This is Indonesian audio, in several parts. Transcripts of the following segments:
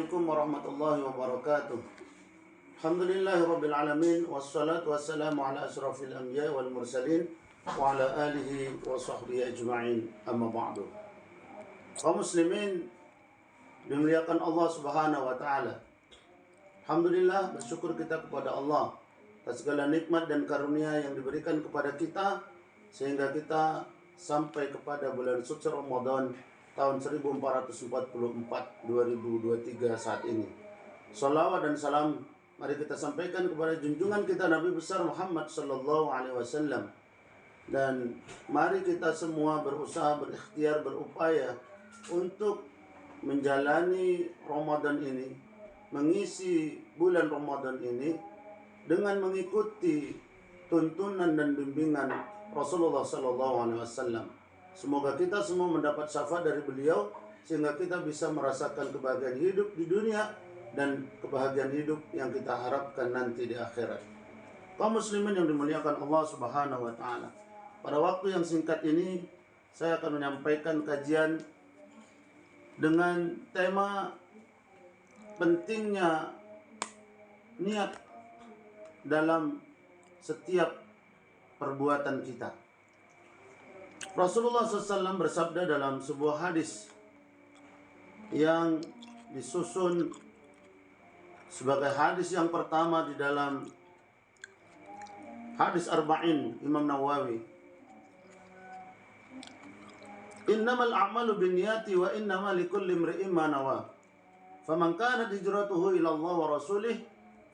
Assalamualaikum warahmatullahi wabarakatuh. Alhamdulillahirabbil alamin wassalatu wassalamu ala asyrafil anbiya wal mursalin wa ala alihi wa sahbihi ajma'in. Amma ba'du. Kaum muslimin dimuliakan Allah Subhanahu wa taala. Alhamdulillah, bersyukur kita kepada Allah atas segala nikmat dan karunia yang diberikan kepada kita sehingga kita sampai kepada bulan suci Ramadan tahun 1444 2023 saat ini. Salawat dan salam mari kita sampaikan kepada junjungan kita Nabi besar Muhammad sallallahu alaihi wasallam. Dan mari kita semua berusaha, berikhtiar, berupaya untuk menjalani Ramadan ini, mengisi bulan Ramadan ini dengan mengikuti tuntunan dan bimbingan Rasulullah sallallahu alaihi wasallam. Semoga kita semua mendapat syafaat dari beliau sehingga kita bisa merasakan kebahagiaan hidup di dunia dan kebahagiaan hidup yang kita harapkan nanti di akhirat. Kaum muslimin yang dimuliakan Allah Subhanahu wa taala. Pada waktu yang singkat ini saya akan menyampaikan kajian dengan tema pentingnya niat dalam setiap perbuatan kita. Rasulullah SAW bersabda dalam sebuah hadis yang disusun sebagai hadis yang pertama di dalam hadis Arba'in Imam Nawawi. Innamal a'malu binniyati wa innama likulli imri'in ma nawa. Faman kanat hijratuhu ila Allah wa rasulih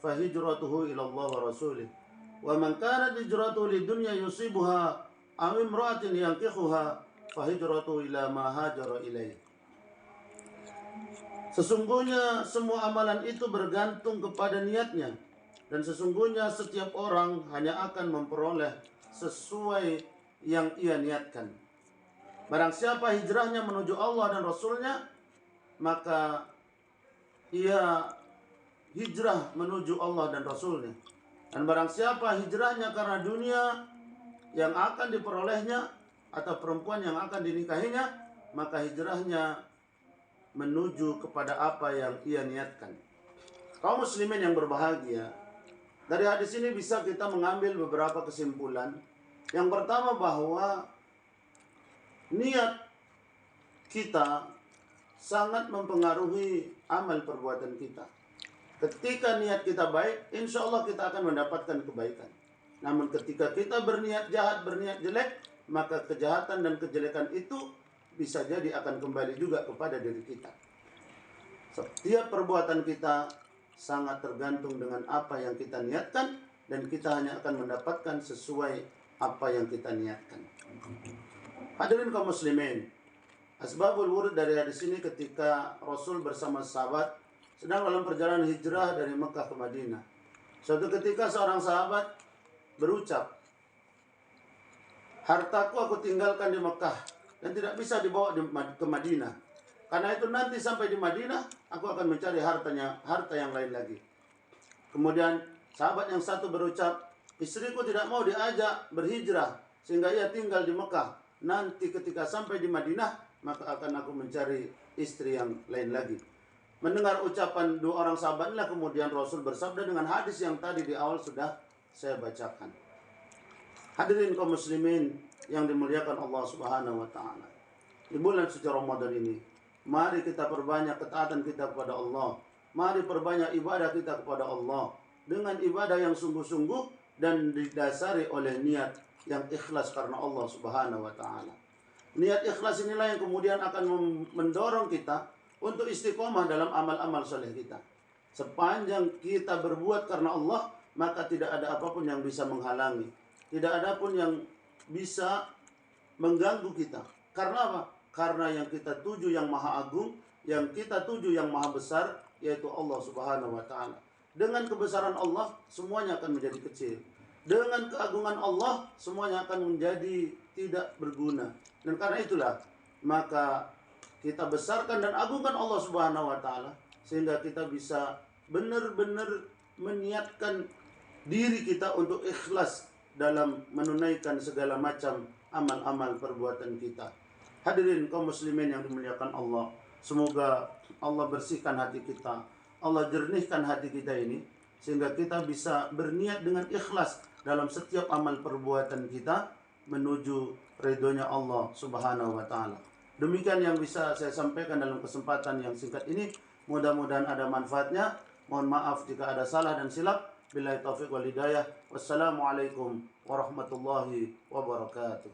fa hijratuhu ila Allah wa rasulih. Wa man kanat hijratuhu lidunya yusibuha aw imra'atin yankihuha fa hijratuhu ila ma hajara ilaih. Sesungguhnya semua amalan itu bergantung kepada niatnya, dan sesungguhnya setiap orang hanya akan memperoleh sesuai yang ia niatkan. Barang siapa hijrahnya menuju Allah dan Rasulnya, maka ia hijrah menuju Allah dan Rasulnya. Dan barang siapa hijrahnya karena dunia yang akan diperolehnya atau perempuan yang akan dinikahinya, maka hijrahnya menuju kepada apa yang ia niatkan. Kaum muslimin yang berbahagia, dari hadis ini bisa kita mengambil beberapa kesimpulan. Yang pertama, bahwa niat kita sangat mempengaruhi amal perbuatan kita. Ketika niat kita baik, insya Allah kita akan mendapatkan kebaikan. Namun ketika kita berniat jahat, berniat jelek, maka kejahatan dan kejelekan itu bisa jadi akan kembali juga kepada diri kita. Setiap perbuatan kita sangat tergantung dengan apa yang kita niatkan, dan kita hanya akan mendapatkan sesuai apa yang kita niatkan. Hadirin kaum muslimin, asbabul wurud dari hadis ini ketika Rasul bersama sahabat sedang dalam perjalanan hijrah dari Mekah ke Madinah. Suatu ketika seorang sahabat berucap, hartaku aku tinggalkan di Mekah dan tidak bisa dibawa ke Madinah. Karena itu nanti sampai di Madinah aku akan mencari harta yang lain lagi. Kemudian sahabat yang satu berucap, istriku tidak mau diajak berhijrah sehingga ia tinggal di Mekah. Nanti ketika sampai di Madinah maka akan aku mencari istri yang lain lagi. Mendengar ucapan dua orang sahabat inilah kemudian Rasul bersabda dengan hadis yang tadi di awal sudah saya bacakan. Hadirin kaum muslimin yang dimuliakan Allah Subhanahu wa taala. Di bulan suci Ramadan ini, mari kita perbanyak ketaatan kita kepada Allah. Mari perbanyak ibadah kita kepada Allah dengan ibadah yang sungguh-sungguh dan didasari oleh niat yang ikhlas karena Allah Subhanahu wa taala. Niat ikhlas inilah yang kemudian akan mendorong kita untuk istiqomah dalam amal-amal soleh kita. Sepanjang kita berbuat karena Allah, maka tidak ada apapun yang bisa menghalangi. Tidak ada pun yang bisa mengganggu kita. Karena apa? Karena yang kita tuju yang maha agung, yang kita tuju yang maha besar, yaitu Allah Subhanahu wa taala. Dengan kebesaran Allah, semuanya akan menjadi kecil. Dengan keagungan Allah, semuanya akan menjadi tidak berguna. Dan karena itulah, maka kita besarkan dan agungkan Allah Subhanahu wa taala sehingga kita bisa benar-benar meniatkan diri kita untuk ikhlas dalam menunaikan segala macam amal-amal perbuatan kita. Hadirin kaum muslimin yang dimuliakan Allah, Semoga Allah bersihkan hati kita, Allah jernihkan hati kita ini, sehingga kita bisa berniat dengan ikhlas dalam setiap amal perbuatan kita menuju ridhonya Allah Subhanahu wa taala. Demikian yang bisa saya sampaikan dalam kesempatan yang singkat ini. Mudah-mudahan ada manfaatnya. Mohon maaf jika ada salah dan silap. Billahi taufiq wal hidayah. Wassalamualaikum warahmatullahi wabarakatuh.